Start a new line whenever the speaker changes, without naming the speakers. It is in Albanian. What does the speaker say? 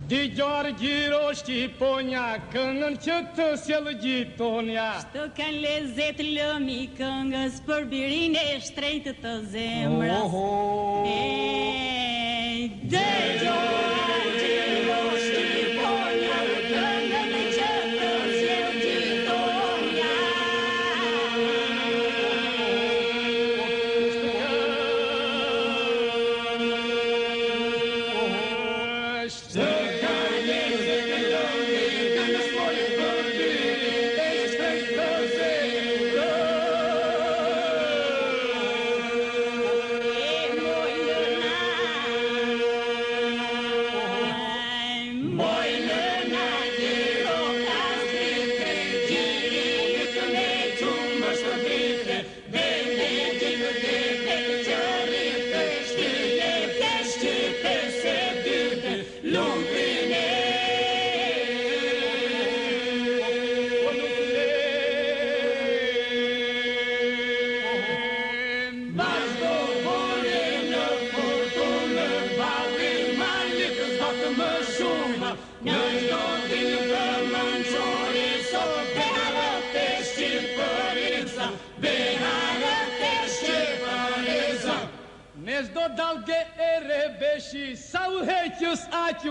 Digjoar gjiro shqiponja, këngën që të sjellë gjitonja.
Shto kanë lezet lëmi këngës për birin e shtrejtë të zemrës. Digjoar gjiro shqiponja, këngën që të sjellë gjitonja.
Nes do dalge e rebeshi, sa u heqës aqë